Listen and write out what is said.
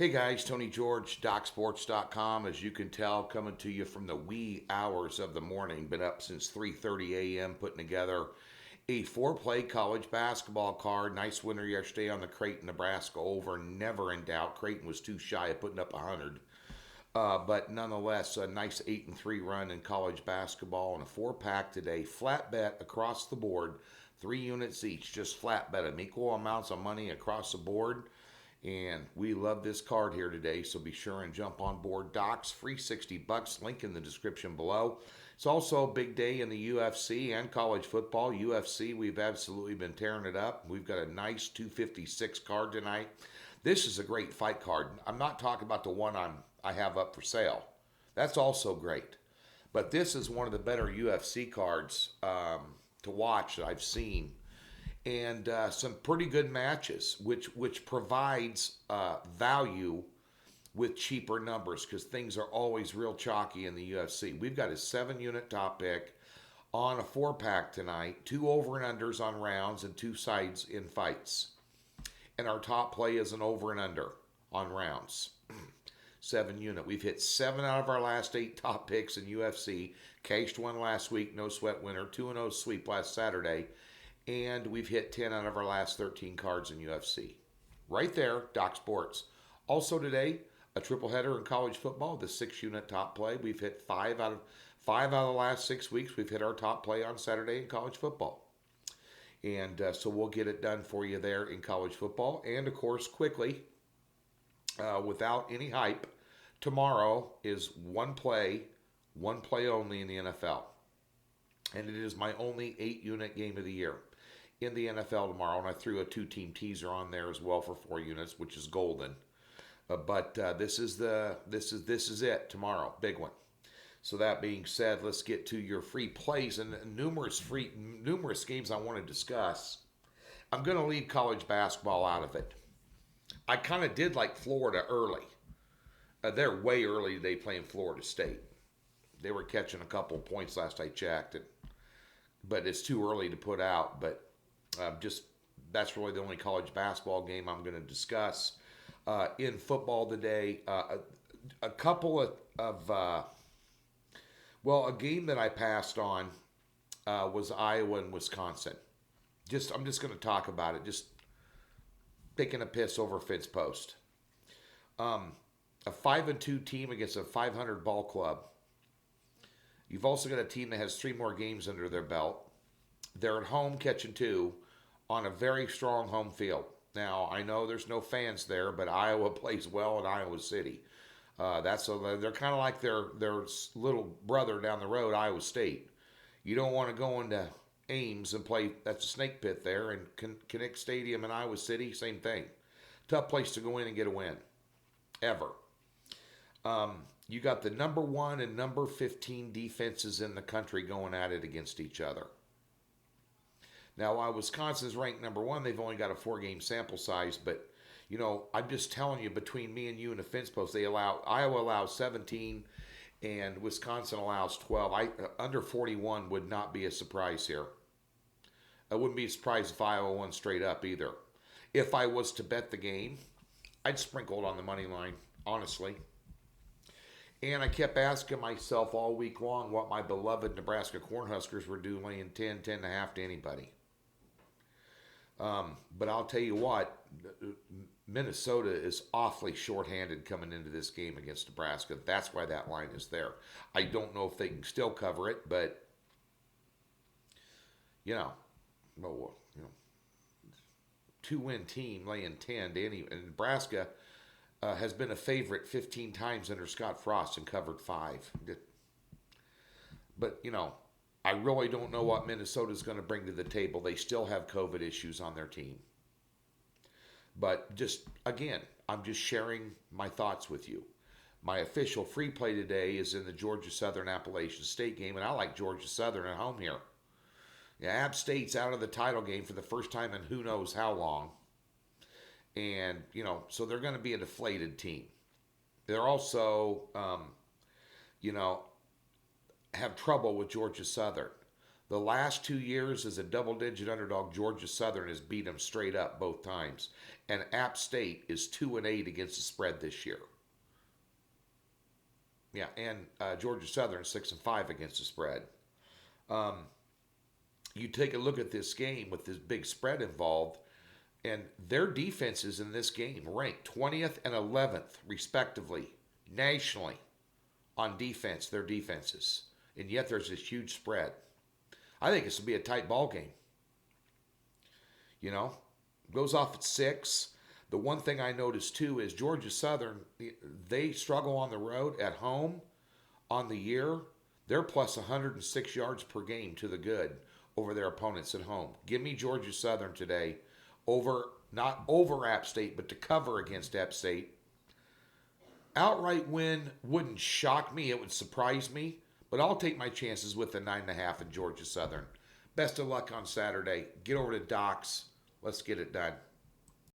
Hey guys, Tony George, DocSports.com. As you can tell, coming to you from the wee hours of the morning. Been up since 3:30 a.m. putting together a four-play college basketball card. Nice winner yesterday on the Creighton, Nebraska over. Never in doubt. Creighton was too shy of putting up 100. But nonetheless, a nice 8-3 run in college basketball and a four-pack today. Flat bet across the board, 3 units each. Just flat bet them. Equal amounts of money across the board. And we love this card here today, so be sure and jump on board. Docs, free $60. Link in the description below. It's also a big day in the UFC and college football. UFC, we've absolutely been tearing it up. We've got a nice 256 card tonight. This is a great fight card. I'm not talking about the one I have up for sale. That's also great. But this is one of the better UFC cards to watch that I've seen. And some pretty good matches, which provides value with cheaper numbers because things are always real chalky in the UFC. We've got a 7-unit top pick on a 4-pack tonight, 2 over and unders on rounds and 2 sides in fights. And our top play is an over and under on rounds. 7-unit. We've hit 7 out of our last 8 top picks in UFC. Cashed one last week, no sweat winner. 2-0 sweep last Saturday. And we've hit 10 out of our last 13 cards in UFC. Right there, Doc Sports. Also today, a triple header in college football, the 6-unit top play. We've hit 5 out of the last 6 weeks. We've hit our top play on Saturday in college football. And so we'll get it done for you there in college football. And, of course, quickly, without any hype, tomorrow is one play only in the NFL. And it is my only 8-unit game of the year in the NFL tomorrow. And I threw a 2-team teaser on there as well for 4 units, which is golden. But this is it tomorrow, big one. So that being said, let's get to your free plays and numerous games I want to discuss. I'm going to leave college basketball out of it. I kind of did like Florida early. They're way early today playing Florida State. They were catching a couple of points last I checked, but it's too early to put out. But that's really the only college basketball game I'm going to discuss. In football today, a couple of a game that I passed on was Iowa and Wisconsin. I'm just going to talk about it. Just taking a piss over fence post. A 5-2 team against a 500 ball club. You've also got a team that has 3 more games under their belt. They're at home catching 2 on a very strong home field. Now, I know there's no fans there, but Iowa plays well in Iowa City. They're kind of like their little brother down the road, Iowa State. You don't want to go into Ames and play, that's a snake pit there, and Kinnick Stadium in Iowa City, same thing. Tough place to go in and get a win, ever. You got the number 1 and number 15 defenses in the country going at it against each other. Now, while Wisconsin's ranked number 1, they've only got a 4-game sample size. But, I'm just telling you, between me and you and the fence post, Iowa allows 17 and Wisconsin allows 12. Under 41 would not be a surprise here. I wouldn't be surprised if Iowa won straight up either. If I was to bet the game, I'd sprinkle it on the money line, honestly. And I kept asking myself all week long what my beloved Nebraska Cornhuskers were doing laying 10.5 to anybody. But I'll tell you what, Minnesota is awfully shorthanded coming into this game against Nebraska. That's why that line is there. I don't know if they can still cover it, but, 2-win team laying 10 to any. And Nebraska has been a favorite 15 times under Scott Frost and covered 5. But, I really don't know what Minnesota's going to bring to the table. They still have COVID issues on their team. But I'm just sharing my thoughts with you. My official free play today is in the Georgia Southern Appalachian State game, and I like Georgia Southern at home here. Yeah, App State's out of the title game for the first time in who knows how long. And, so they're going to be a deflated team. They're also, have trouble with Georgia Southern. The last 2 years as a double-digit underdog, Georgia Southern has beat them straight up both times. And App State is 2-8 against the spread this year. Yeah, and Georgia Southern 6-5 against the spread. You take a look at this game with this big spread involved, and their defenses in this game ranked 20th and 11th, respectively, nationally on defense, their defenses. And yet there's this huge spread. I think this will be a tight ball game. You know, goes off at 6. The one thing I noticed too is Georgia Southern, they struggle on the road. At home on the year, they're plus 106 yards per game to the good over their opponents at home. Give me Georgia Southern today over, not over App State, but to cover against App State. Outright win wouldn't shock me. It would surprise me. But I'll take my chances with the 9.5 in Georgia Southern. Best of luck on Saturday. Get over to Docs. Let's get it done.